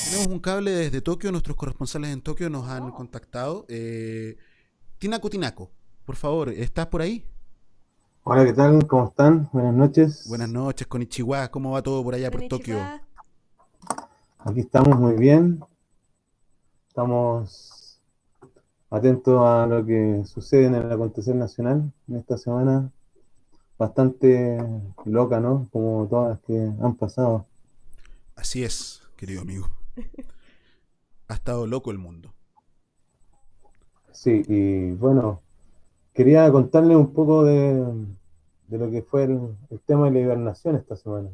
Tenemos un cable desde Tokio, nuestros corresponsales en Tokio nos han contactado. Tinako Tinako, por favor, ¿estás por ahí? Hola, ¿qué tal? ¿Cómo están? Buenas Buenas noches. noches, Konichiwa, ¿cómo va todo por allá por Tokio? Konnichiwa. Aquí estamos muy bien. Estamos atentos a lo que sucede en el acontecer nacional en esta semana. Bastante loca, ¿no? Como todas las que han pasado. Así es, querido amigo. Ha estado loco el mundo. Sí, y bueno, quería contarles un poco de lo que fue el tema de la hibernación esta semana.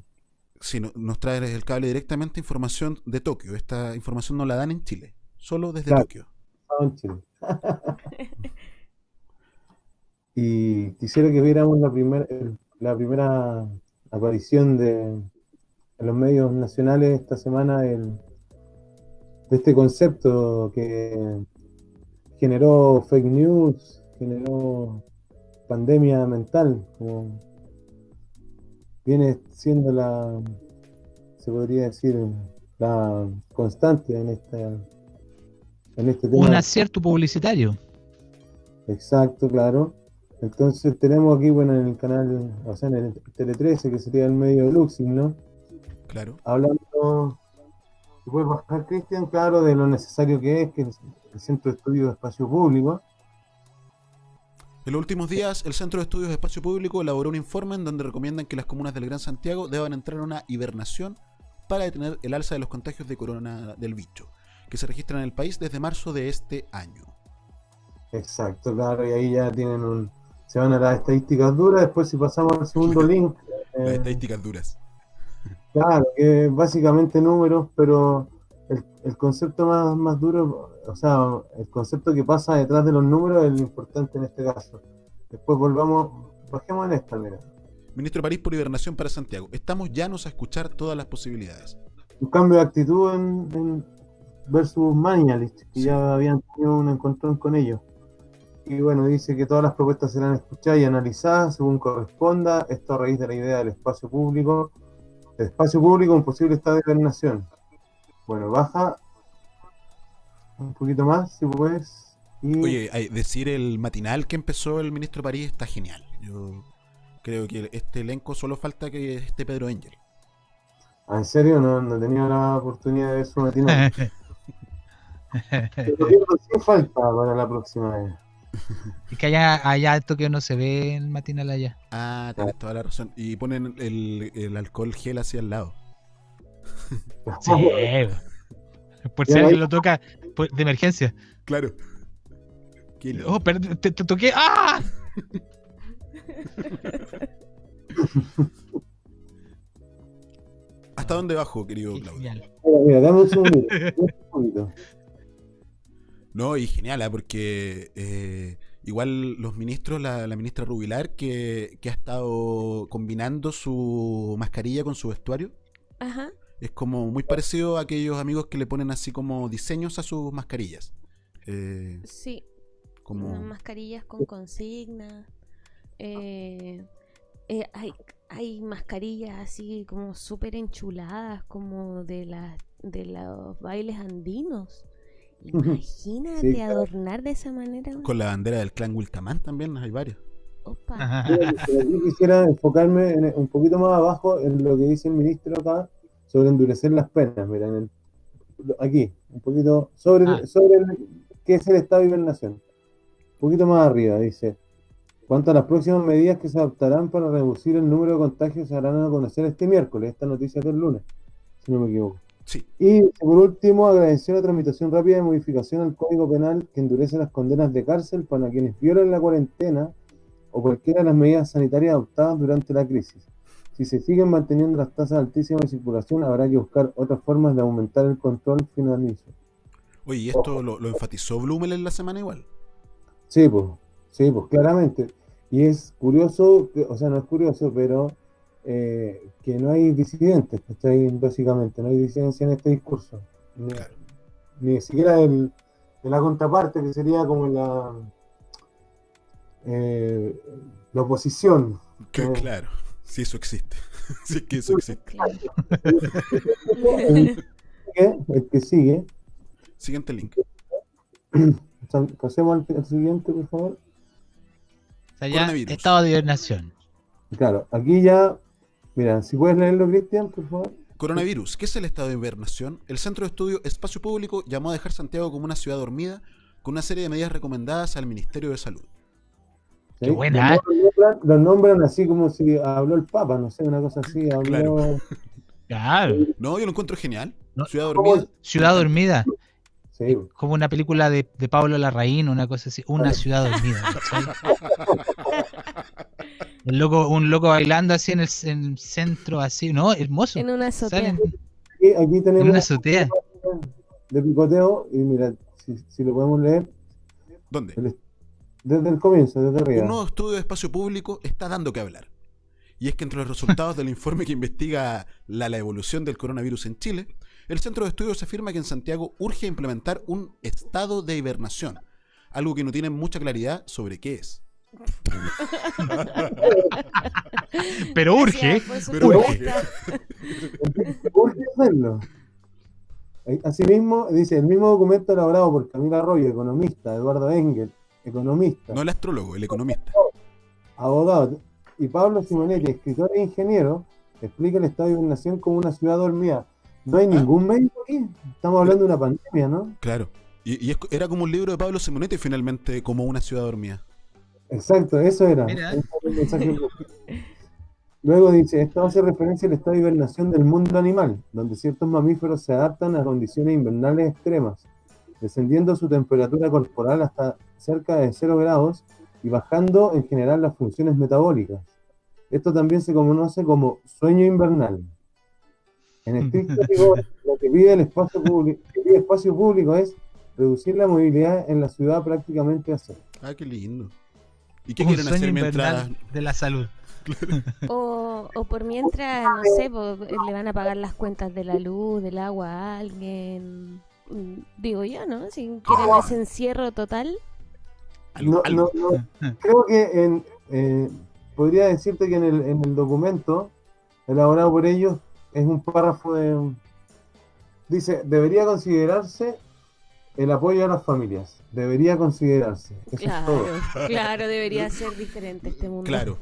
Si nos traes el cable directamente información de Tokio. Esta información no la dan en Chile, solo desde Claro, Tokio. estaba en Chile. Y quisiera que viéramos la primera aparición en los medios nacionales esta semana de este concepto que generó fake news, generó pandemia mental, como viene siendo se podría decir, la constante en este Un tema. acierto publicitario. Exacto, claro. Entonces tenemos aquí, bueno, en el canal, o sea, en el Tele 13, que sería el medio de Luxing, ¿no? Claro. Hablando, si puedes bajar, Cristian, claro, de lo necesario que es el Centro de Estudios de Espacio Público. En los últimos días, el Centro de Estudios de Espacio Público elaboró un informe en donde recomiendan que las comunas del Gran Santiago deban entrar en una hibernación para detener el alza de los contagios de corona del bicho, que se registran en el país desde marzo de este año. Exacto, claro, y ahí ya se van a las estadísticas duras. Después, si pasamos al segundo link, Las eh, estadísticas duras. claro, que es básicamente números, pero el concepto más duro, o sea, el concepto que pasa detrás de los números es lo importante en este caso. Después bajemos en esta, mira. Ministro París por hibernación para Santiago. Estamos llanos a escuchar todas las posibilidades. Un cambio de actitud versus Mañalich, que Sí. ya habían tenido un encontrón con ellos. Y bueno, dice que todas las propuestas serán escuchadas y analizadas según corresponda, esto a raíz de la idea del espacio público. El espacio público, un posible estado de hibernación. Bueno, baja un poquito más, si puedes. Y Oye, decir el matinal que empezó el ministro París está genial. Yo creo que este elenco solo falta que esté Pedro Engel. en serio, no he tenido la oportunidad de ver su matinal. Pero sí falta para la próxima vez. Es que allá en Tokio no se ve el matinal allá. Ah, tenés toda la razón. Y ponen el alcohol gel hacia el lado. Sí, por si Ya alguien lo toca de emergencia. Claro. Qué lindo. Oh, pero te toqué. ¡Ah! ¿Hasta dónde bajo, querido Qué Claudio? genial. Mira, dame un segundito. No, y genial, porque igual los ministros, la ministra Rubilar, que ha estado combinando su mascarilla con su vestuario, Ajá. es como muy parecido a aquellos amigos que le ponen así como diseños a sus mascarillas. Sí. Unas Como... mascarillas con consigna. Hay mascarillas así como súper enchuladas, como de los bailes andinos. Imagínate Sí, claro. adornar de esa manera. Con la bandera del clan Wilcamán también hay varios. Opa. Pero yo quisiera enfocarme un poquito más abajo en lo que dice el ministro acá sobre endurecer las penas. Mira, aquí, un poquito sobre qué es el estado de hibernación. Un poquito más arriba, dice. Cuanto a las próximas medidas que se adoptarán para reducir el número de contagios, se harán a conocer este miércoles. Esta noticia es del lunes, si no me equivoco. Sí. Y por último, agradeció la tramitación rápida de modificación al Código Penal que endurece las condenas de cárcel para quienes violen la cuarentena o cualquiera de las medidas sanitarias adoptadas durante la crisis. Si se siguen manteniendo las tasas altísimas de circulación, habrá que buscar otras formas de aumentar el control, finalizo. Oye, ¿y esto lo enfatizó Blumel en la semana igual? Sí, pues, claramente. Y es curioso, o sea, no es curioso, pero que no hay disidentes, ¿cachai? Básicamente, no hay disidencia en este discurso. Claro. Ni siquiera de la contraparte, que sería como la oposición. Claro, si eso existe. Si es que eso existe. Claro. el que sigue, Siguiente link. pasemos al siguiente, por favor. O sea, ya, Coronavirus. estado de hibernación. Claro, aquí ya, mira, si puedes leerlo, Cristian, por favor. Coronavirus. ¿Qué es el estado de hibernación? El Centro de Estudio Espacio Público llamó a dejar Santiago como una ciudad dormida con una serie de medidas recomendadas al Ministerio de Salud. Qué buena, Los nombran así como si habló el Papa, no sé, una cosa así. Habló... Claro. Claro. No, yo lo encuentro genial. No, Ciudad dormida. Ciudad dormida. Sí. Como una película de Pablo Larraín, una cosa así. Una ciudad dormida. ¿Cachai? Un loco bailando así en el centro, así, ¿no? Hermoso. En una azotea. Salen Aquí tenemos en una azotea. de picoteo y mira, si lo podemos leer ¿Dónde? desde el comienzo, desde Un arriba. nuevo estudio de espacio público está dando que hablar. Y es que entre los resultados del informe que investiga la evolución del coronavirus en Chile, el Centro de Estudios afirma que en Santiago urge implementar un estado de hibernación, algo que no tienen mucha claridad sobre qué es. Pero urge. Gracias por su Pero propuesta. Urge hacerlo. Asimismo, dice, el mismo documento elaborado por Camila Arroyo, economista, Eduardo Engel, economista, No el astrólogo, el economista. abogado, y Pablo Simonetti, escritor e ingeniero, explica el estado de hibernación como una ciudad dormida. No hay ningún médico aquí. Estamos hablando de una pandemia, ¿no? Claro. Era como un libro de Pablo Simonetti finalmente, como una ciudad dormida. Exacto, eso era. Mira. Ese era el mensaje. Luego dice, esto hace referencia al estado de hibernación del mundo animal, donde ciertos mamíferos se adaptan a condiciones invernales extremas, descendiendo su temperatura corporal hasta cerca de 0 grados y bajando en general las funciones metabólicas. Esto también se conoce como sueño invernal. En estricto rigor, lo que pide el espacio público es reducir la movilidad en la ciudad prácticamente a cero. Ah, qué lindo. ¿Y qué Un quieren sueño hacer mientras...? invernal de la salud. O por mientras, no sé, le van a pagar las cuentas de la luz, del agua a alguien. Digo yo, ¿no? Si quieren ese encierro total. Algo. Creo que podría decirte que en el documento elaborado por ellos es un párrafo de... Dice, debería considerarse el apoyo a las familias. Debería considerarse. Eso es todo. Claro, debería ser diferente este mundo. Claro.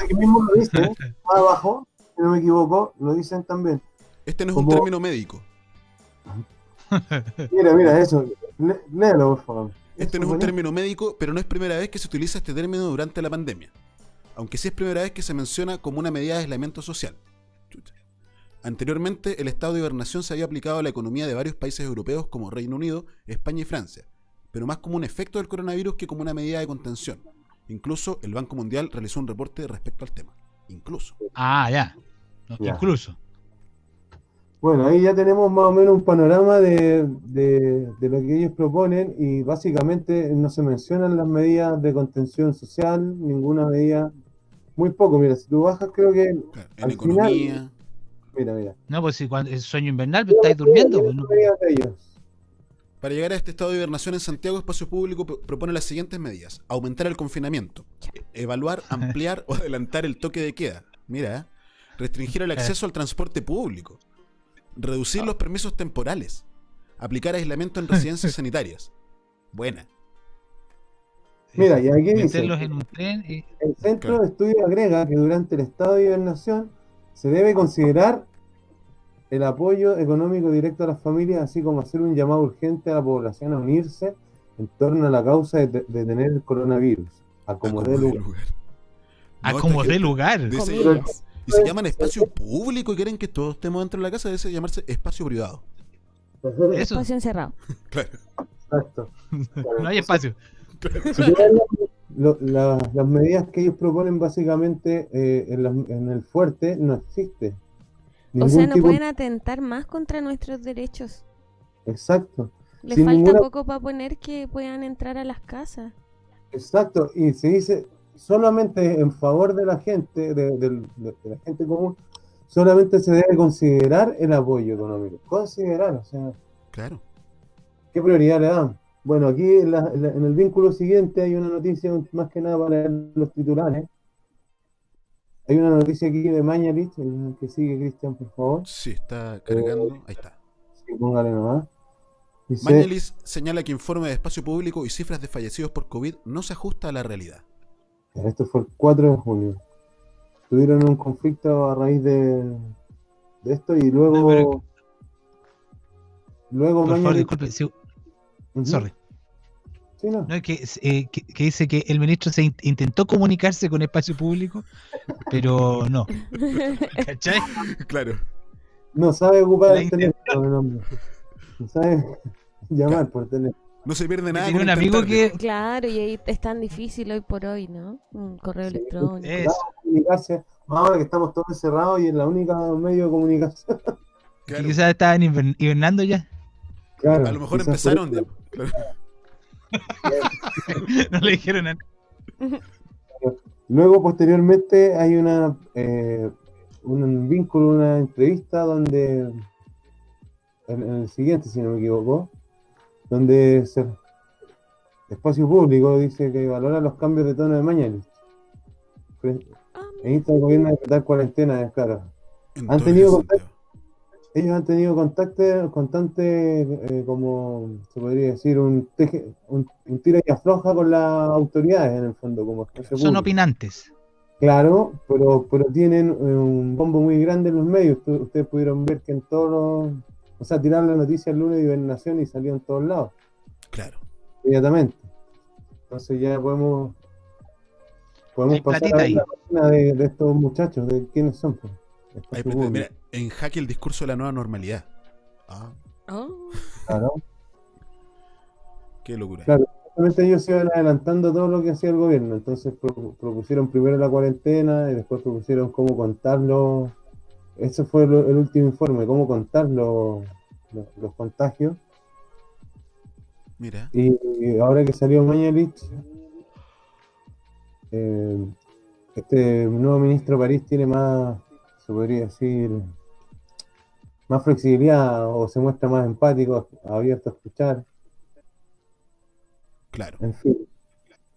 Aquí mismo lo dicen, más abajo, si no me equivoco, lo dicen también. Este no es un Como- término médico. Mira, eso. Léelo, por favor. Este no es un término médico, pero no es primera vez que se utiliza este término durante la pandemia. Aunque sí es primera vez que se menciona como una medida de aislamiento social. Chucha. Anteriormente, el estado de hibernación se había aplicado a la economía de varios países europeos como Reino Unido, España y Francia, pero más como un efecto del coronavirus que como una medida de contención. Incluso el Banco Mundial realizó un reporte respecto al tema. Incluso. Ah, ya. No, Ya. incluso. Bueno, ahí ya tenemos más o menos un panorama de lo que ellos proponen y básicamente no se mencionan las medidas de contención social, ninguna medida, muy poco. Mira, si tú bajas, creo que Claro, en al economía. mira. No, pues si cuando es sueño invernal, pues estáis durmiendo. Pues, no. Medidas de ellos. Para llegar a este estado de hibernación en Santiago, Espacio Público propone las siguientes medidas. Aumentar el confinamiento. Evaluar, ampliar o adelantar el toque de queda. Mira, restringir el acceso al transporte público. Reducir los permisos temporales. Aplicar aislamiento en residencias sanitarias. Buena. Mira, y aquí dice, Meterlos en un tren y... el Centro de Estudios agrega que durante el estado de hibernación se debe considerar el apoyo económico directo a las familias, así como hacer un llamado urgente a la población a unirse en torno a la causa de tener el coronavirus. A como dé lugar. A No, como esta dé gente lugar. dice- Comillas. y se llaman espacio público y quieren que todos estemos dentro de la casa, debe llamarse espacio privado. Eso, Espacio encerrado. Claro. Exacto. no hay espacio. Si tú ves las medidas que ellos proponen básicamente en el fuerte no existe. O sea, no tipo- pueden atentar más contra nuestros derechos. Exacto, Les Sin falta ninguna- poco para poner que puedan entrar a las casas. exacto. Y se dice solamente en favor de la gente, de la gente común, solamente se debe considerar el apoyo económico. Considerar, o sea, Claro. ¿qué prioridad le dan? Bueno, aquí en el vínculo siguiente hay una noticia más que nada para leer los titulares. Hay una noticia aquí de Mañalich, el que sigue, Cristian, por favor. Sí, está cargando. Ahí está. Sí, póngale nomás. Dice, Mañalich señala que informe de espacio público y cifras de fallecidos por COVID no se ajusta a la realidad. esto fue el 4 de junio. Tuvieron un conflicto a raíz de esto y No, pero, luego por favor, Mañalich... disculpe. Sí, Ujú. sorry. Sí, no. No, es que dice que el ministro intentó comunicarse con espacio público, pero no. ¿Cachai? Claro. No sabe ocupar La el teléfono, el hombre. No sabe llamar por teléfono. No se pierde Yo nada tenía con un amigo intentar, que. Claro, y ahí es tan difícil hoy por hoy, ¿no? Un correo Sí, electrónico. Eso. Comunicarse, ahora que estamos todos encerrados y es la única medio de comunicación. Que Claro. quizás estaban hibernando ya. Claro, A lo mejor quizás empezaron por ya. eso. Claro. No le dijeron nada. Luego, posteriormente, hay un vínculo, una entrevista donde, en el siguiente, si no me equivoco, donde Espacio Público dice que valora los cambios de tono de Mañalich. Ah, En Insta el gobierno de decretar cuarentena, claro. En Han todo tenido ese contacto. sentido. Ellos han tenido constante, como se podría decir, un tira y afloja con las autoridades, en el fondo, como espacio Son público. opinantes. Claro, pero tienen un bombo muy grande en los medios. Ustedes pudieron ver que en todos los... O sea, tiraron la noticia el lunes de Hibernación y salió en todos lados, Claro. inmediatamente. Entonces ya podemos Hay pasar platita a ver ahí. la página de estos muchachos, de quiénes son. Pues. Ahí, Espacio Público. mira, en Jaque el discurso de la nueva normalidad. Ah, oh. Claro. qué locura. Claro. Justamente ellos se iban adelantando todo lo que hacía el gobierno, entonces propusieron primero la cuarentena y después propusieron cómo contarlo. Ese fue el último informe, cómo contar los contagios. Mira. Y ahora que salió Mañalich, este nuevo ministro París tiene más, se podría decir, más flexibilidad o se muestra más empático, abierto a escuchar, Claro. en fin.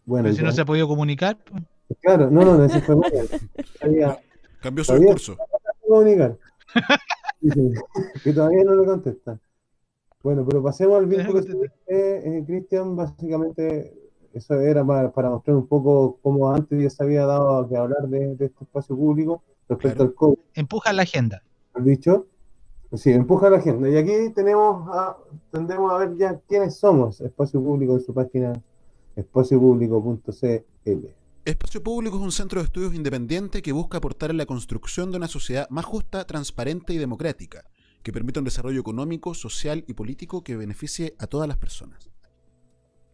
Bueno, Pero si no se ha podido comunicar, pues. claro, no, ese fue Mañalich. Cambió su Todavía discurso. comunicar. Dice que todavía no le contestan. Bueno, pero pasemos al vínculo siguiente, Cristian. Básicamente, eso era para mostrar un poco cómo antes ya se había dado que hablar de este espacio público respecto Claro. al COVID. Empuja la agenda. ¿Han dicho? Pues sí, empuja la agenda. Y aquí tendremos a ver ya quiénes somos. Espacio Público en su página espaciopúblico.cl. Espacio Público es un centro de estudios independiente que busca aportar en la construcción de una sociedad más justa, transparente y democrática, que permita un desarrollo económico, social y político que beneficie a todas las personas.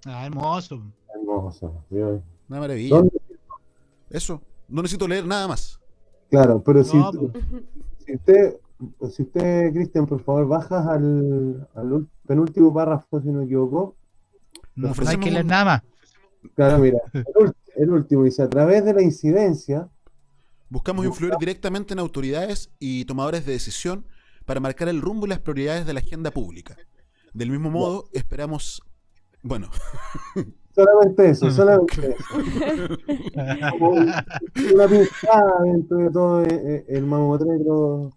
Ah, hermoso. Hermoso. ¿Vio? Una maravilla. ¿Dónde? Eso. No necesito leer nada más. Claro, pero No, si usted, Cristian, por favor, bajas al penúltimo párrafo, si no me equivoco. No, hay ofrecemos que leer un- nada más. Claro, mira, el último dice, a través de la incidencia, Buscamos influir directamente en autoridades y tomadores de decisión para marcar el rumbo y las prioridades de la agenda pública. Del mismo modo, esperamos... Bueno, solamente eso. Como una pincelada dentro de todo el mamotreto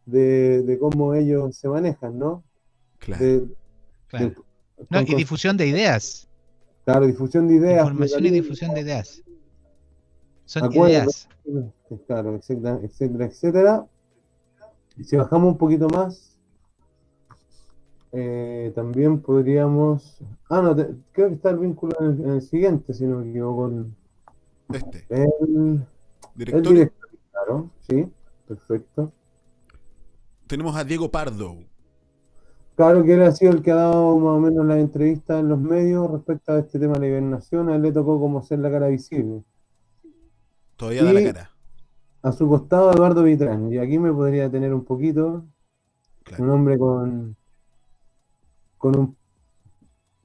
de cómo ellos se manejan, ¿no? claro. Claro. De- No, con- y difusión de ideas. Claro, difusión de ideas. Información y pluralismo, difusión de ideas. Son acuerdos, ideas. claro, etcétera, etcétera, etcétera. Y si bajamos un poquito más, también podríamos... creo que está el vínculo en el siguiente, si no me equivoco. El Directorio. director, claro, sí, perfecto. Tenemos a Diego Pardo. Claro que él ha sido el que ha dado más o menos las entrevistas en los medios respecto a este tema de la hibernación. A él le tocó como ser la cara visible. Todavía da la Y- cara. A su costado, Eduardo Vitrán. Y aquí me podría detener un poquito. Claro. Un hombre con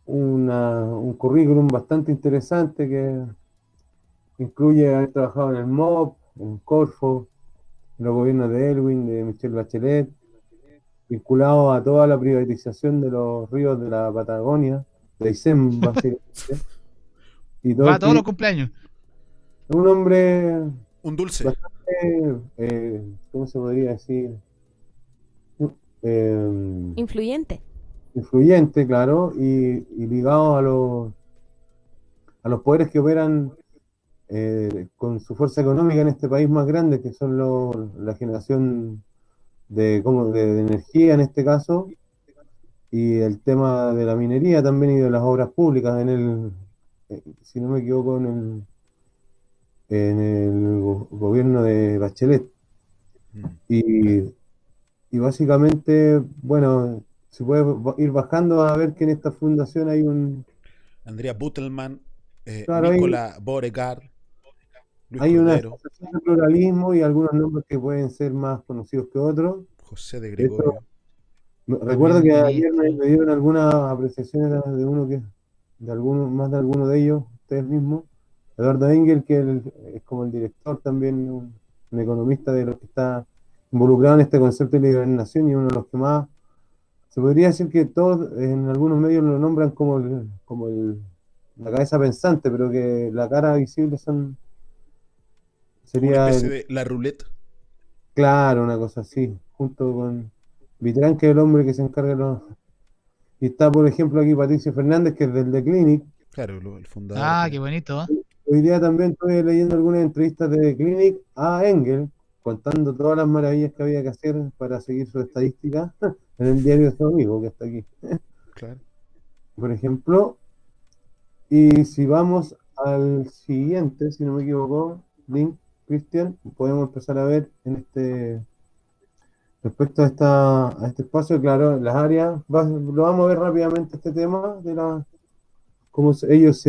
un currículum bastante interesante que incluye haber trabajado en el MOB, en Corfo, en los gobiernos de Elwin, de Michelle Bachelet, vinculado a toda la privatización de los ríos de la Patagonia, de Aysén, básicamente. Y todo Va a todos los cumpleaños. un hombre, Un dulce. ¿cómo se podría decir? Influyente. influyente, claro, y ligado a los poderes que operan con su fuerza económica en este país más grande, que son la generación de energía en este caso, y el tema de la minería también y de las obras públicas si no me equivoco, en el gobierno de Bachelet. Mm. Y básicamente, bueno, se puede ir bajando a ver que en esta fundación hay Andrea Butelman, claro, Nicola Beauregard, Luis hay una Cordero, asociación de pluralismo y algunos nombres que pueden ser más conocidos que otros. José de De hecho, Gregorio. recuerdo que ayer ministro. me dieron algunas apreciaciones más de alguno de ellos, ustedes mismos. Eduardo Engel, que es como el director también, un economista de los que está involucrado en este concepto de liberalización y uno de los que más, se podría decir que todos en algunos medios lo nombran la cabeza pensante, pero que la cara visible Como una sería especie de la roulette. claro, una cosa así, junto con Vitrán, que es el hombre que se encarga de los... Y está, por ejemplo, aquí Patricio Fernández, que es del The Clinic. Claro, el fundador. Ah, qué bonito. Hoy día también estoy leyendo algunas entrevistas de The Clinic a Engel, contando todas las maravillas que había que hacer para seguir su estadística en el diario de su amigo, que está aquí, Claro. por ejemplo. Y si vamos al siguiente, si no me equivoco, link, Cristian, podemos empezar a ver respecto a este espacio, claro, las áreas, lo vamos a ver rápidamente este tema de cómo ellos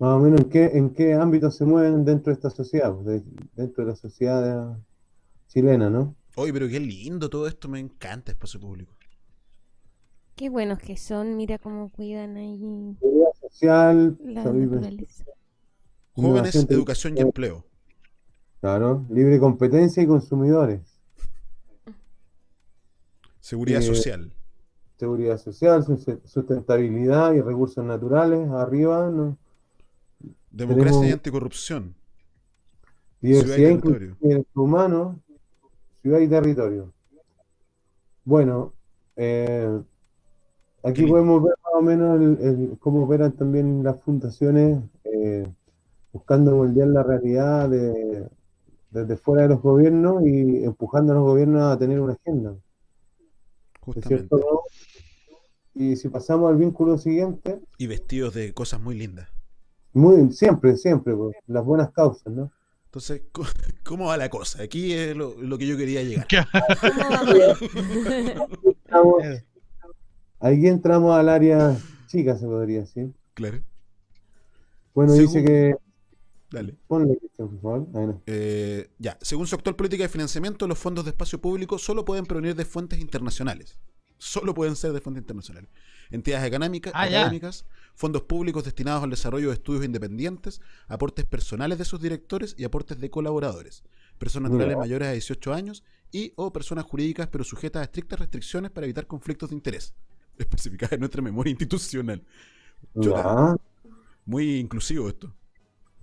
más o menos en qué ámbitos se mueven dentro de esta sociedad, pues, dentro de la sociedad chilena, ¿no? Oye, pero qué lindo todo esto, me encanta espacio público. Qué buenos que son, mira cómo cuidan ahí Seguridad social, la salud, naturaleza. Jóvenes, innovación educación y tecnológica, empleo. claro, libre competencia y consumidores, Seguridad social. seguridad social, sustentabilidad y recursos naturales, arriba, ¿no? Democracia y Tenemos anticorrupción. Ciudad y diversidad inclusiva territorio. de derechos humanos, ciudad y territorio. Bueno, Qué aquí lindo. podemos ver más o menos cómo operan también las fundaciones, buscando moldear la realidad desde fuera de los gobiernos y empujando a los gobiernos a tener una agenda, de Justamente. cierto modo. Y si pasamos al vínculo siguiente, Y vestidos de cosas muy lindas. siempre, pues, las buenas causas, ¿no? Entonces, ¿cómo va la cosa? Aquí es lo que yo quería llegar. ¿Cómo vamos a ver? Entramos- Aquí entramos al área chica, se podría decir. Claro. Bueno, dice Según, que... dale. Ponle, Cristian, por favor. Ahí no. Ya, según su actual política de financiamiento, los fondos de espacio público solo pueden provenir de fuentes internacionales. Solo pueden ser de fuentes internacionales. Entidades académicas, fondos públicos destinados al desarrollo de estudios independientes, aportes personales de sus directores y aportes de colaboradores, personas naturales Ya. mayores a 18 años y o personas jurídicas pero sujetas a estrictas restricciones para evitar conflictos de interés, especificadas en nuestra memoria institucional. Chuta, Ya, muy inclusivo esto.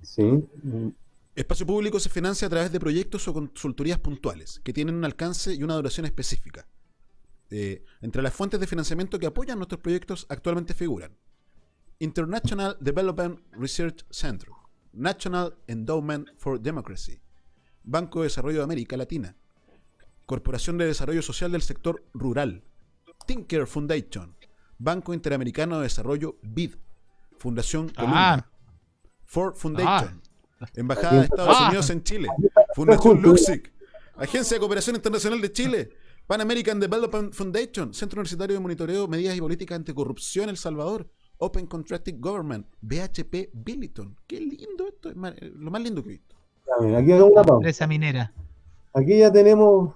sí. Espacio público se financia a través de proyectos o consultorías puntuales, que tienen un alcance y una duración específica. Entre las fuentes de financiamiento que apoyan nuestros proyectos actualmente figuran International Development Research Center, National Endowment for Democracy, Banco de Desarrollo de América Latina, Corporación de Desarrollo Social del Sector Rural, Tinker Foundation, Banco Interamericano de Desarrollo BID, Fundación Columna, Ford Foundation, Embajada de Estados Unidos en Chile, Fundación Luxic, Agencia de Cooperación Internacional de Chile, Pan American Development Foundation, Centro Universitario de Monitoreo, Medidas y Políticas Anticorrupción El Salvador, Open Contracting Government, BHP Billiton. Qué lindo esto, es lo más lindo que he visto. Ya, mira, aquí hagamos una pausa. Empresa minera. Aquí ya tenemos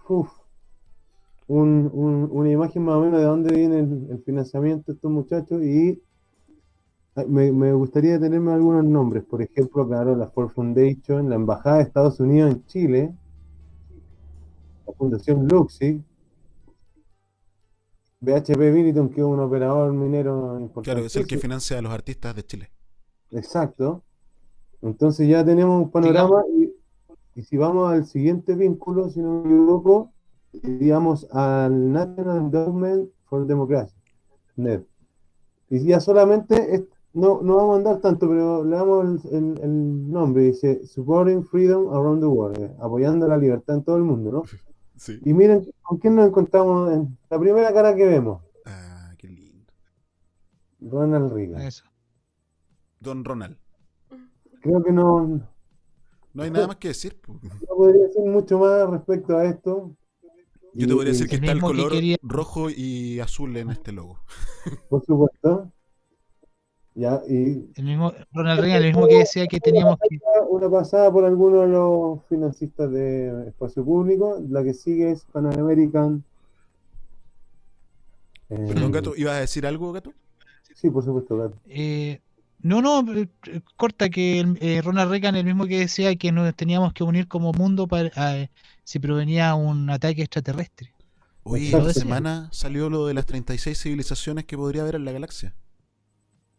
una imagen más o menos de dónde viene el financiamiento de estos muchachos y me gustaría detenerme en algunos nombres. Por ejemplo, claro, la Ford Foundation, la Embajada de Estados Unidos en Chile, la Fundación Luxic, BHP Billiton, que es un operador minero importante. Claro, es el que financia a los artistas de Chile. Exacto. Entonces ya tenemos un panorama y si vamos al siguiente vínculo, si no me equivoco, digamos, al National Endowment for Democracy, NED. Y ya solamente, no vamos a andar tanto, pero le damos el nombre, dice Supporting Freedom Around the World, apoyando la libertad en todo el mundo, ¿no? Sí. Y miren, ¿con quién nos encontramos en la primera cara que vemos? Ah, qué lindo. Ronald Reagan. Eso. Don Ronald. Creo que no No hay nada más que decir, po. podría decir mucho más respecto a esto. Yo te podría decir que El está el mismo que color quería. rojo y azul en este logo. Por supuesto. Ya, y El mismo Ronald Reagan, el mismo que decía que teníamos que. una pasada por algunos de los financistas de espacio público. La que sigue es Pan American. Perdón, Gato, ¿ibas a decir algo, Gato? Sí, por supuesto, Gato. No, corta que Ronald Reagan, el mismo que decía que nos teníamos que unir como mundo para si provenía un ataque extraterrestre. Hoy, Exacto. esta semana salió lo de las 36 civilizaciones que podría haber en la galaxia.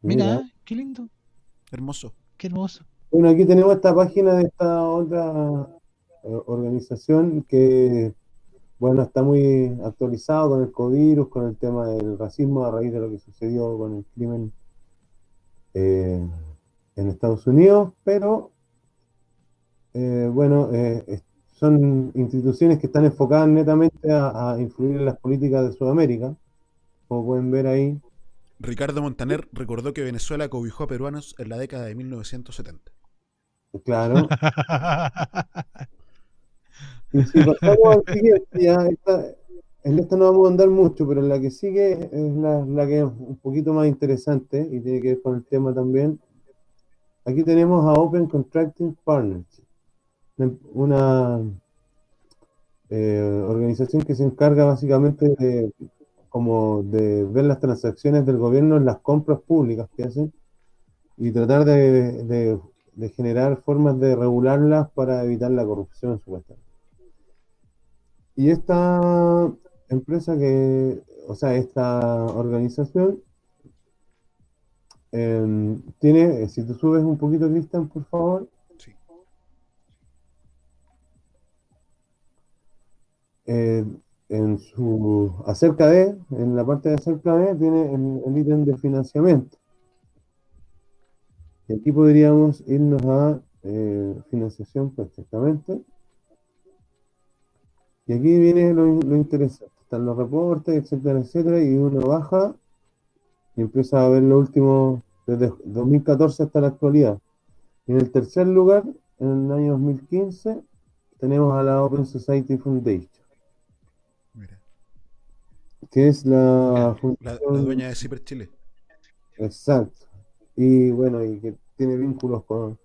Mira, qué lindo, Hermoso. qué hermoso. Bueno, aquí tenemos esta página de esta otra organización que, bueno, está muy actualizado con el covirus, con el tema del racismo a raíz de lo que sucedió con el crimen en Estados Unidos, pero bueno, son instituciones que están enfocadas netamente a influir en las políticas de Sudamérica, como pueden ver ahí. Ricardo Montaner recordó que Venezuela cobijó a peruanos en la década de 1970. Claro. Y si pasamos al siguiente, en esta no vamos a andar mucho, pero la que sigue es la que es un poquito más interesante y tiene que ver con el tema también. Aquí tenemos a Open Contracting Partners, una organización que se encarga básicamente de ver las transacciones del gobierno en las compras públicas que hacen y tratar de generar formas de regularlas para evitar la corrupción, supuestamente. Y esta empresa esta organización tiene, si tú subes un poquito, Cristian, por favor. Sí. En la parte de acerca de, tiene el ítem de financiamiento. Y aquí podríamos irnos a financiación perfectamente. Y aquí viene lo interesante. Están los reportes, etcétera, etcétera. Y uno baja y empieza a ver lo último desde 2014 hasta la actualidad. Y en el tercer lugar, en el año 2015, tenemos a la Open Society Foundation, Mira. que es la La fundación. dueña de Ciper Chile. Exacto. Y bueno, y que tiene vínculos con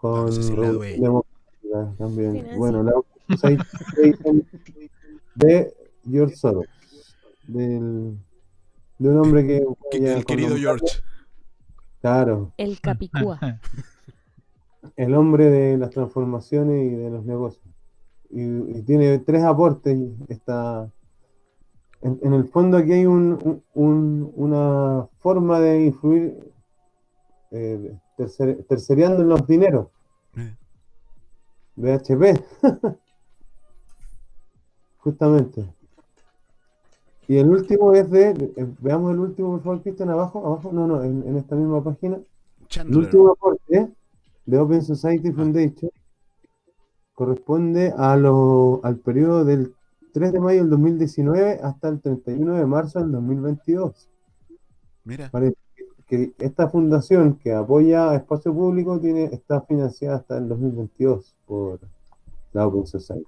No sé si es la Revolución dueña. Democrática también. Financia. Bueno, la Open Society Foundation de George Soros, de un hombre que El querido George. claro, El Capicúa. el hombre de las transformaciones y de los negocios. Y tiene 3 aportes. En el fondo aquí hay una forma de influir tercereando en los dineros. BHP. Justamente. Y el último es veamos el último, por favor, Cristian, abajo, no, en esta misma página. El Chandler. último aporte de Open Society Foundation corresponde al periodo del 3 de mayo del 2019 hasta el 31 de marzo del 2022. Mira. Parece que esta fundación que apoya a espacio público está financiada hasta el 2022 por la Open Society.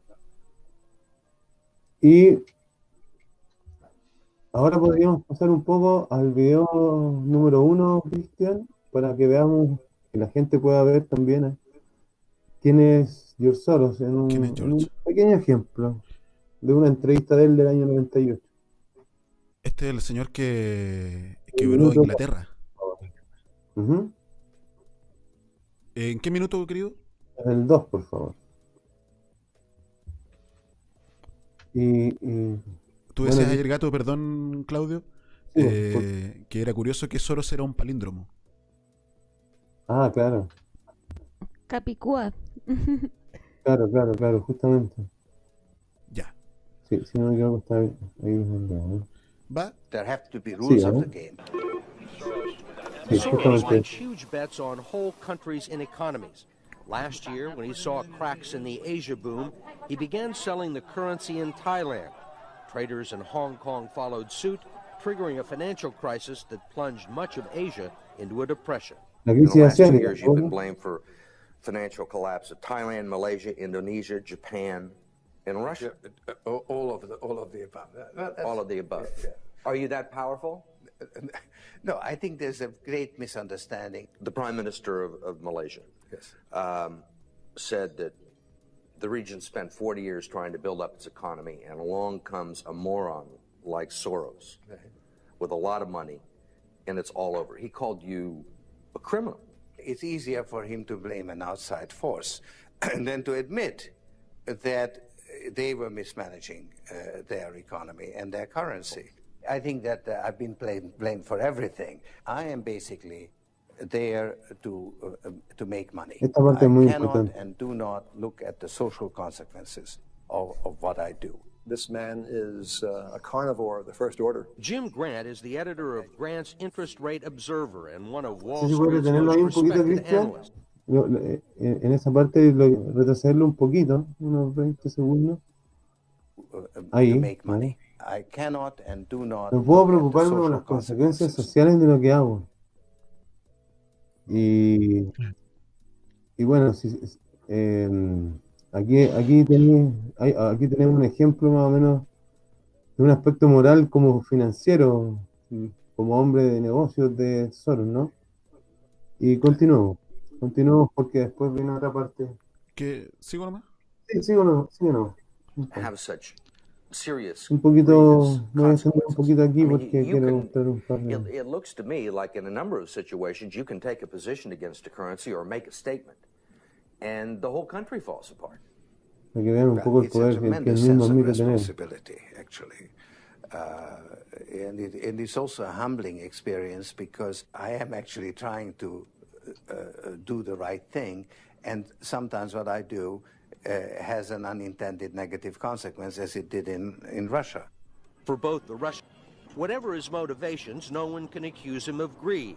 Y ahora podríamos pasar un poco al video número 1, Cristian, para que veamos, que la gente pueda ver también quién es George Soros en ¿Quién es en un George? pequeño ejemplo de una entrevista de él del año 98. Este es el señor que El quebró minuto, Inglaterra. Ujú. ¿En qué minuto, querido? El 2, por favor. Y Tú bueno, decías ayer, Gato, perdón, Claudio, sí, que era curioso que Soros era un palíndromo. claro, Capicúa. justamente. Ya. Sí, si no me equivoco, está ahí ¿no? ¿Va? There have to be Sí, rules of ¿no? the game. Sí, Soros justamente. makes huge bets on whole countries and economies. Last year, when he saw cracks in the Asia boom, he began selling the currency in Thailand. Traders in Hong Kong followed suit, triggering a financial crisis that plunged much of Asia into a depression. La In the crisis last 2 asiática, years, you've been ¿no? blamed for financial collapse of Thailand, Malaysia, Indonesia, Japan, and Russia. All of the above. All of the above. Yeah. Are you that powerful? No, I think there's a great misunderstanding. The Prime Minister of Malaysia Yes. said that the region spent 40 years trying to build up its economy, and along comes a moron like Soros with a lot of money, and it's all over. He called you a criminal. It's easier for him to blame an outside force than to admit that they were mismanaging their economy and their currency. I think that I've been blamed for everything. I am basically there to make money. Esta parte I es muy cannot importante. and do not look at the social consequences of what I do. This man is a carnivore of the first order. Jim Grant is the editor of Grant's Interest Rate Observer and one of Wall Sí, sí, puede Street's tenerlo ahí un most poquito, respected Cristian. analysts. En esa parte, retrocederlo un poquito, unos 20 segundos. Ahí, To make ¿vale? money. I cannot and do not No puedo look at the preocuparme por social las consecuencias consequences. sociales de lo que hago. Y bueno, aquí tenemos un ejemplo más o menos de un aspecto moral como financiero, como hombre de negocios de Soros, ¿no? Y continuamos porque después viene otra parte. ¿Sigo nomás? Sí o no. Have such serious, Un poquito, grievous me voy a extender un consequences. poquito aquí I mean, porque you quiero can- mostrar un par de... It looks to me like in a number of situations you can take a position against a currency or make a statement, and the whole country falls apart. Para que vean un poco el It's a poder que el tremendous mismo sense of admite tener. responsibility, actually. And it's also a humbling experience because I am actually trying to do the right thing, and sometimes what I do has an unintended negative consequence, as it did in Russia. For both the Russian, whatever his motivations, no one can accuse him of greed.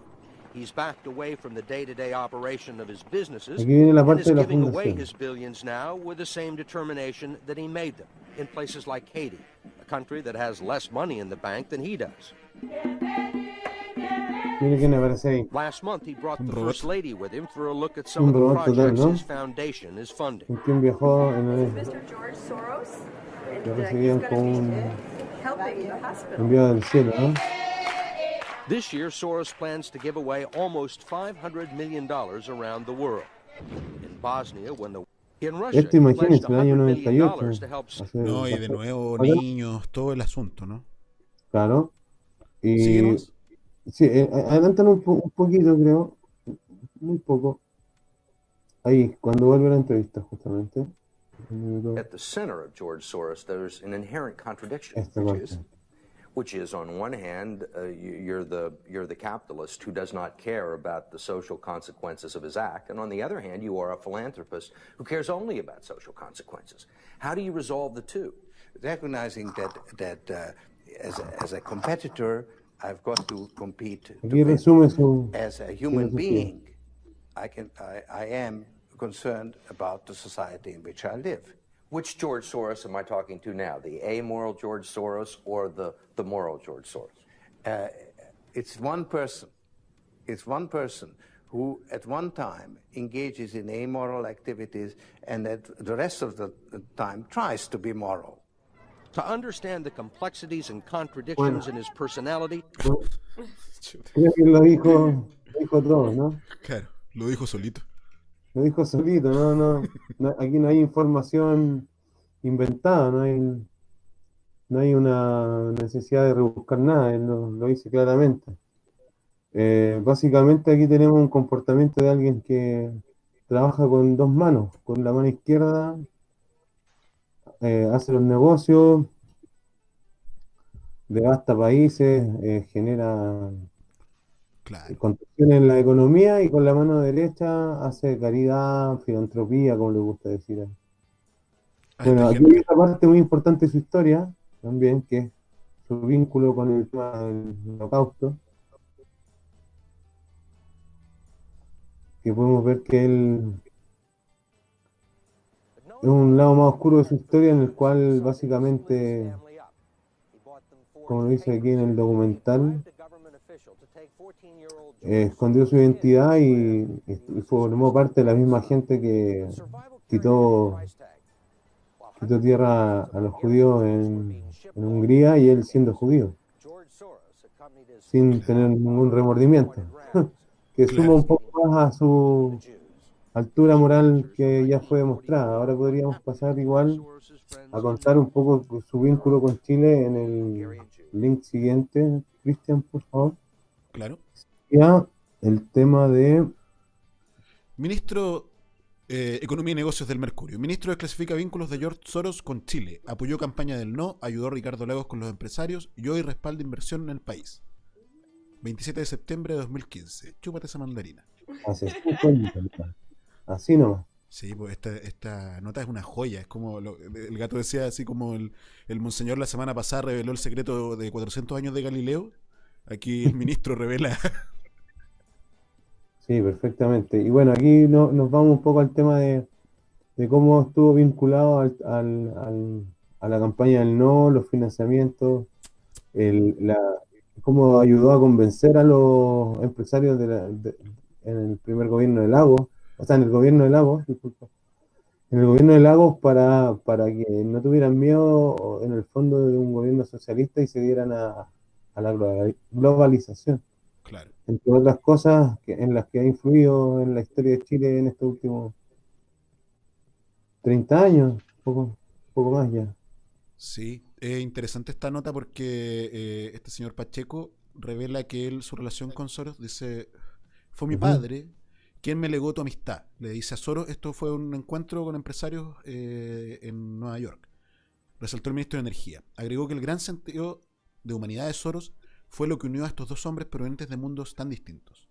He's backed away from the day-to-day operation of his businesses Aquí viene la and parte is de la giving away fundación. his billions now with the same determination that he made them in places like Haiti, a country that has less money in the bank than he does. Mire quién aparece ahí. Last month, he brought Un the robot. First Lady with him for a look at some Un of the robot total, projects ¿no? his foundation is funding. ¿Con quién viajó en el Mr. George Soros, and Lo he's recibían going con to un be helping the hospital. enviado del cielo, ¿no? This year, Soros plans to give away almost $500 million around the world. In Bosnia, in Russia, Esto he pledged imagínense, el año $100 million 98. to help. hace No, y de bastante- nuevo Hola. niños, todo el asunto, ¿no? Claro. Y ¿Sigue nomás? sí, adelantan un poquito, creo. Muy poco. Ahí, cuando vuelve la entrevista, justamente. Un minuto. At the center of George Soros, there's an inherent contradiction, Esta parte. which is on one hand, you're the capitalist who does not care about the social consequences of his act, and on the other hand, you are a philanthropist who cares only about social consequences. How do you resolve the two? Recognizing that as a competitor, I've got to compete to Aquí win. resume su... As a human filosofía. being, I am concerned about the society in which I live. Which George Soros am I talking to now? The amoral George Soros or the moral George Soros? It's one person. It's one person who at one time engages in amoral activities and at the rest of the time tries to be moral. To understand the complexities and contradictions in his personality, Creo que lo dijo todo, ¿no? Claro, lo dijo solito. Lo dijo solito, aquí no hay información inventada, no hay una necesidad de rebuscar nada, él lo dice claramente. Básicamente aquí tenemos un comportamiento de alguien que trabaja con dos manos, con la mano izquierda hace los negocios, devasta países, genera Claro. contribuciones en la economía y con la mano derecha hace caridad, filantropía, como le gusta decir. Bueno, esta aquí gente. hay otra parte muy importante de su historia, también, que es su vínculo con el tema del Holocausto, que podemos ver que él es un lado más oscuro de su historia en el cual básicamente, como lo dice aquí en el documental, escondió su identidad y formó parte de la misma gente que quitó tierra a los judíos en Hungría y él siendo judío, sin tener ningún remordimiento, que suma Claro. un poco más a su altura moral que ya fue demostrada. Ahora podríamos pasar igual a contar un poco su vínculo con Chile en el link siguiente, Cristian, por favor. Claro. Ya el tema de... Ministro Economía y Negocios del Mercurio. Ministro desclasifica vínculos de George Soros con Chile. Apoyó campaña del no, ayudó a Ricardo Lagos con los empresarios y hoy respalda inversión en el país. 27 de septiembre de 2015. Chúpate esa mandarina. Hace 5 años, así nomás. Sí, pues esta nota es una joya. Es como el gato decía, así como el monseñor la semana pasada reveló el secreto de 400 años de Galileo. Aquí el ministro revela. Sí, perfectamente. Y bueno, aquí nos vamos un poco al tema de cómo estuvo vinculado a la campaña del no, los financiamientos, cómo ayudó a convencer a los empresarios en el primer gobierno de Lagos, o sea, en el gobierno de Lagos, disculpa, en el gobierno de Lagos para que no tuvieran miedo en el fondo de un gobierno socialista y se dieran a la globalización. Claro. Entre otras cosas en las que ha influido en la historia de Chile en estos últimos 30 años, poco más ya. Sí, es interesante esta nota porque este señor Pacheco revela que su relación con Soros, dice, fue mi padre quien me legó tu amistad. Le dice a Soros, esto fue un encuentro con empresarios en Nueva York. Resaltó el ministro de Energía. Agregó que el gran sentido de humanidad de Soros fue lo que unió a estos dos hombres provenientes de mundos tan distintos.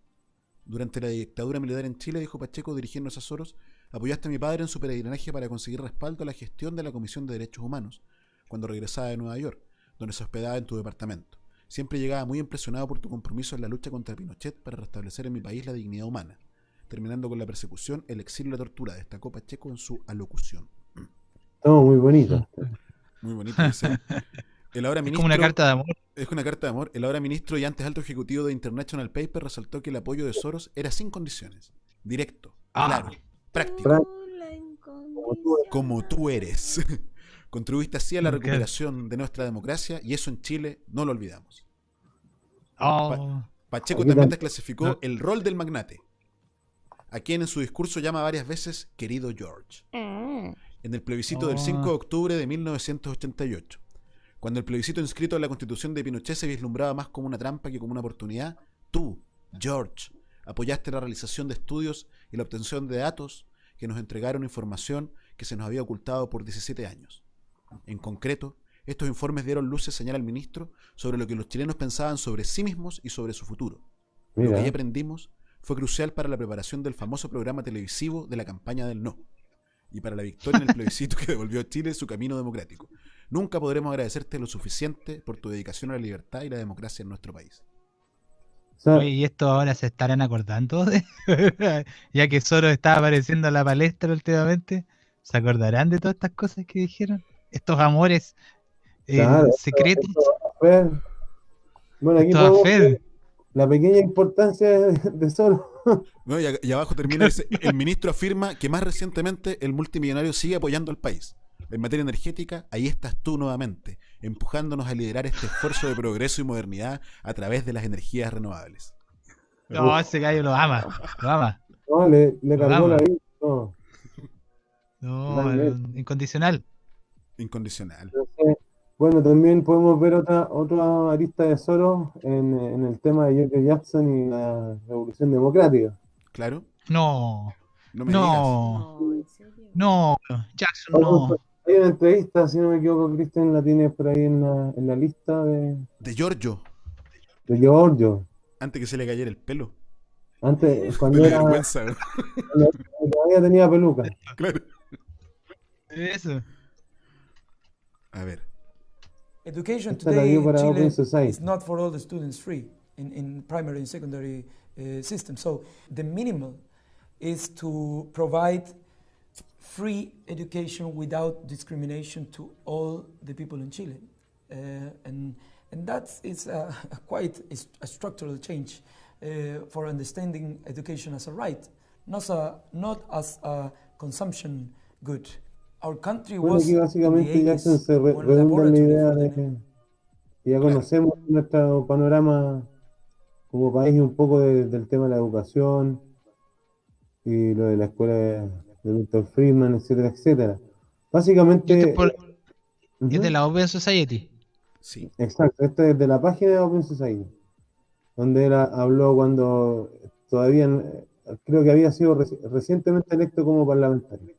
Durante la dictadura militar en Chile, dijo Pacheco dirigiéndose a Soros, apoyaste a mi padre en su peregrinaje para conseguir respaldo a la gestión de la Comisión de Derechos Humanos, cuando regresaba de Nueva York, donde se hospedaba en tu departamento. Siempre llegaba muy impresionado por tu compromiso en la lucha contra Pinochet para restablecer en mi país la dignidad humana, terminando con la persecución, el exilio y la tortura, destacó Pacheco en su alocución. Todo muy bonito. Muy bonito, dice. El ahora ministro, como una carta de amor. Es una carta de amor. El ahora ministro y antes alto ejecutivo de International Paper resaltó que el apoyo de Soros era sin condiciones, directo, claro, práctico, como tú eres. Contribuiste así a la recuperación de nuestra democracia y eso en Chile no lo olvidamos. Pacheco también desclasificó el rol del magnate, a quien en su discurso llama varias veces querido George, en el plebiscito del 5 de octubre de 1988. Cuando el plebiscito inscrito en la Constitución de Pinochet se vislumbraba más como una trampa que como una oportunidad, tú, George, apoyaste la realización de estudios y la obtención de datos que nos entregaron información que se nos había ocultado por 17 años. En concreto, estos informes dieron luces, señala el ministro, sobre lo que los chilenos pensaban sobre sí mismos y sobre su futuro. Lo que ahí aprendimos fue crucial para la preparación del famoso programa televisivo de la campaña del no y para la victoria en el plebiscito que devolvió a Chile su camino democrático. Nunca podremos agradecerte lo suficiente por tu dedicación a la libertad y la democracia en nuestro país. Oye, ¿y esto ahora se estarán acordando? Ya que Soros estaba apareciendo en la palestra últimamente, ¿se acordarán de todas estas cosas que dijeron? Estos amores secretos. Bueno, aquí podemos ver la pequeña importancia de Soros. No, y abajo termina, dice, el ministro afirma que más recientemente el multimillonario sigue apoyando al país. En materia energética, ahí estás tú nuevamente, empujándonos a liderar este esfuerzo de progreso y modernidad a través de las energías renovables. No, ese gallo lo ama, lo ama. No, le cargó la vida. No, incondicional. Incondicional. Entonces, bueno, también podemos ver otra arista de Soros en el tema de George Jackson y la Revolución Democrática. Claro. No me digas. No, Jackson no. Hay una entrevista, si no me equivoco, Cristian, la tienes por ahí en la lista de Giorgio. De Giorgio. Antes que se le cayera el pelo. Antes, cuando era... vergüenza. Todavía tenía peluca. Claro. Eso. A ver. Education Esta la today dio in para Chile Open Society. is not for all the students free in primary and secondary system. So the minimum is to provide free education without discrimination to all the people in Chile. And that is quite a structural change for understanding education as a right, not as a consumption good. Our country Bueno, was aquí básicamente in the Jackson 80s se one redunda en la laboratory idea for de the que ya conocemos nuestro panorama como país y un poco del tema de la educación y lo de la escuela de Milton Friedman, etcétera, etcétera. Y esto Básicamente, es de la Open Society. Sí. exacto, esto es de la página de Open Society, donde él habló cuando todavía, creo que había sido recientemente electo como parlamentario.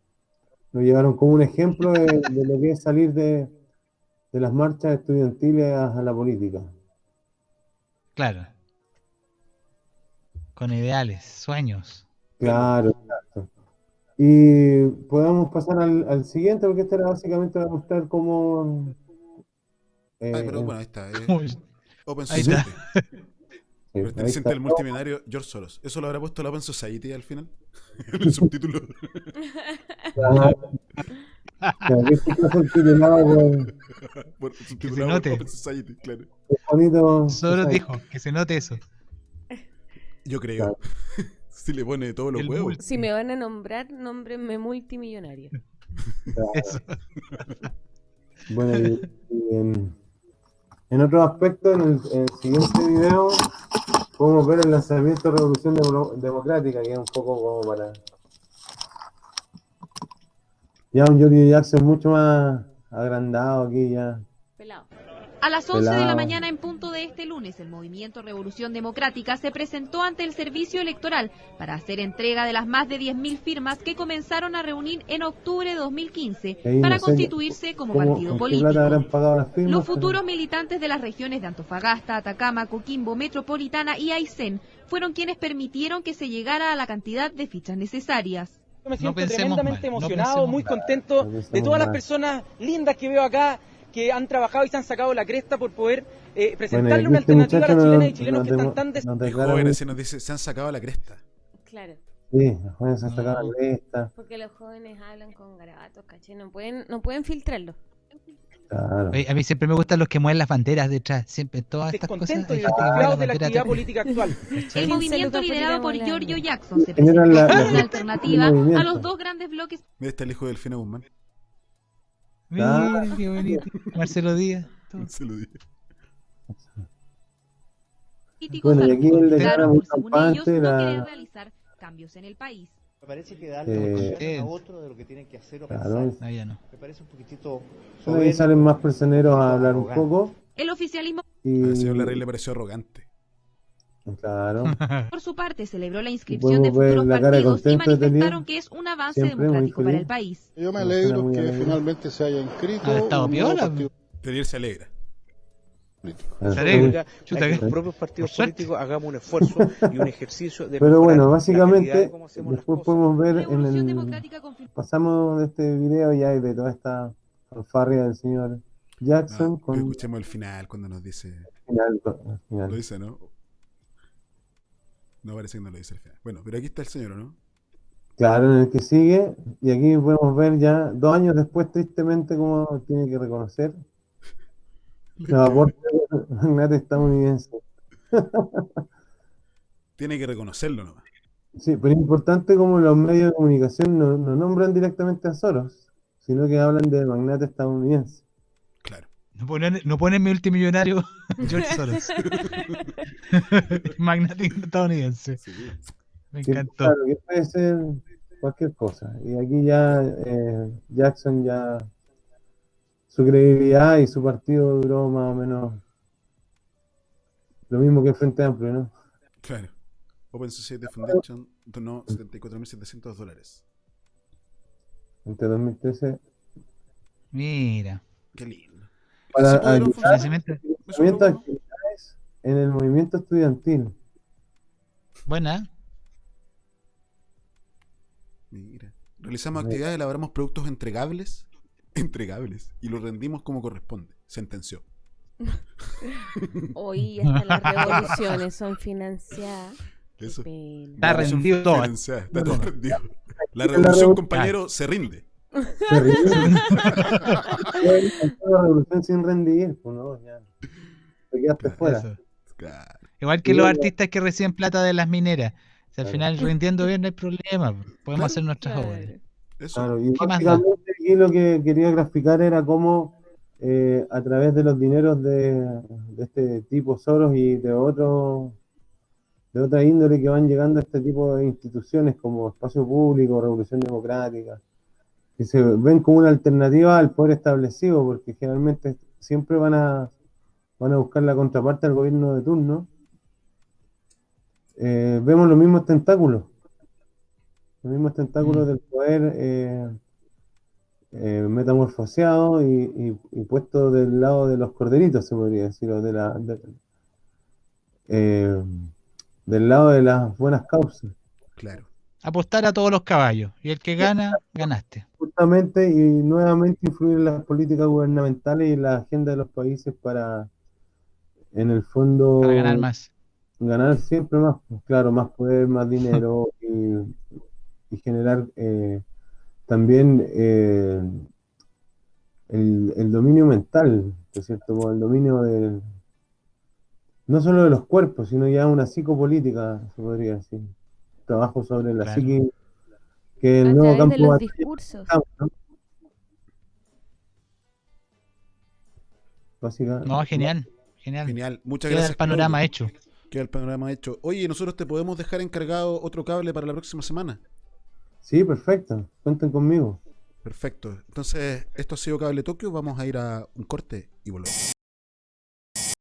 Lo llevaron como un ejemplo de lo que es salir de las marchas estudiantiles a la política. Claro. Con ideales, sueños. Claro, exacto. Y podemos pasar al siguiente, porque este era básicamente para mostrar cómo... pero bueno, ahí está. Open Ahí está. Society. Perteneciente al multimillonario George Soros. ¿Eso lo habrá puesto la Open Society al final? En el subtítulo. Que se note. Open Society, claro. Soros dijo que se note eso. Yo creo. Si le pone todos los huevos. Si me van a nombrar, nómbrenme multimillonario. Eso. Bueno, en otro aspecto, en el siguiente video, podemos ver el lanzamiento de Revolución Democrática, que es un poco como para... Ya un George Jackson mucho más agrandado aquí ya. Pelado. A las 11 de la mañana en punto de este lunes, el movimiento Revolución Democrática se presentó ante el servicio electoral para hacer entrega de las más de 10.000 firmas que comenzaron a reunir en octubre de 2015 para constituirse como partido político. Los futuros militantes de las regiones de Antofagasta, Atacama, Coquimbo, Metropolitana y Aysén fueron quienes permitieron que se llegara a la cantidad de fichas necesarias. Me siento tremendamente emocionado, muy contento de todas las personas lindas que veo acá, que han trabajado y se han sacado la cresta por poder presentarle una alternativa a las chilenas y chilenos que están tan jóvenes se nos dice, se han sacado la cresta. Claro. Sí, los jóvenes se han sacado la cresta. Porque los jóvenes hablan con garabatos, ¿caché? No pueden filtrarlo. Claro. A mí siempre me gustan los que mueven las banderas detrás, siempre todas estas cosas. Y desconfiados de la actividad política actual. El movimiento liderado por Giorgio Jackson se presentó como una alternativa a los dos grandes bloques. Mira, está el hijo del Delfina Guzmán. Mira, qué bonito. Marcelo Díaz. Marcelo Díaz. Bueno, y aquí el declara muy según ellos, campante no quieren realizar cambios en el país. Me parece que darle a otro de lo que tienen que hacer o pensar. Me parece un poquitito. Ahí salen más personeros a hablar un poco. El oficialismo. Al señor Larrey le pareció arrogante. Claro. Por su parte, celebró la inscripción de futuros partidos y manifestaron que es un avance democrático para el país. Yo me alegro que finalmente se haya inscrito. Estado piola. Pedir se alegra. Que los propios partidos políticos hagamos un esfuerzo y un ejercicio de... Pero bueno, básicamente, después podemos ver en el... Pasamos de este video ya y de toda esta fanfarria del señor Jackson. Escuchemos el final cuando nos dice... Final. Lo dice, ¿no? No, parece que no lo dice el final. Bueno, pero aquí está el señor, ¿no? Claro, en el que sigue, y aquí podemos ver ya 2 años después, tristemente, cómo tiene que reconocer los aportes del magnate estadounidense. Tiene que reconocerlo nomás. Sí, pero es importante como los medios de comunicación no nombran directamente a Soros, sino que hablan del magnate estadounidense. Claro. No ponen multimillonario George Soros. Magnate estadounidense. Sí. Me encantó. Claro, que puede ser cualquier cosa. Y aquí ya Jackson ya su credibilidad y su partido duró más o menos lo mismo que el Frente Amplio, ¿no? Claro. Open Society Foundation donó $74.700. Entre 2013. Mira. Qué lindo. Para ayudar actividades en el movimiento estudiantil. Buena. Mira. Realizamos actividades, elaboramos productos entregables entregables y los rendimos como corresponde, sentenció. Hoy hasta las revoluciones son financiadas. Eso. Está rendido todo. Está todo rendido. La revolución, compañero, se rinde. Se rinde. La revolución sin rendir, pues no, ya. Te quedaste fuera. Claro. Igual que los artistas que reciben plata de las mineras. O sea, al final rindiendo bien no hay problema. Podemos hacer nuestras obras. Claro, y básicamente aquí lo que quería graficar era cómo a través de los dineros de este tipo Soros y de otra índole que van llegando a este tipo de instituciones como Espacio Público, Revolución Democrática, que se ven como una alternativa al poder establecido, porque generalmente siempre van a buscar la contraparte al gobierno de turno. Vemos los mismos tentáculos del poder metamorfoseado y puesto del lado de los corderitos, se podría decir, o del lado de las buenas causas. Claro. Apostar a todos los caballos, y el que gana, ganaste. Justamente, y nuevamente influir en las políticas gubernamentales y en la agenda de los países para, en el fondo, para ganar más. Ganar siempre más, claro, más poder, más dinero y generar también el dominio mental, ¿no es cierto? Como el dominio no solo de los cuerpos, sino ya una psicopolítica, se podría decir. Trabajo sobre la psique, que el nuevo campo de los discursos. ¿No? No, genial. Muchas gracias. Queda el panorama hecho. Queda el panorama hecho. Oye, ¿nosotros te podemos dejar encargado otro cable para la próxima semana? Sí, perfecto. Cuenten conmigo. Perfecto. Entonces, esto ha sido Cable Tokio. Vamos a ir a un corte y volvemos.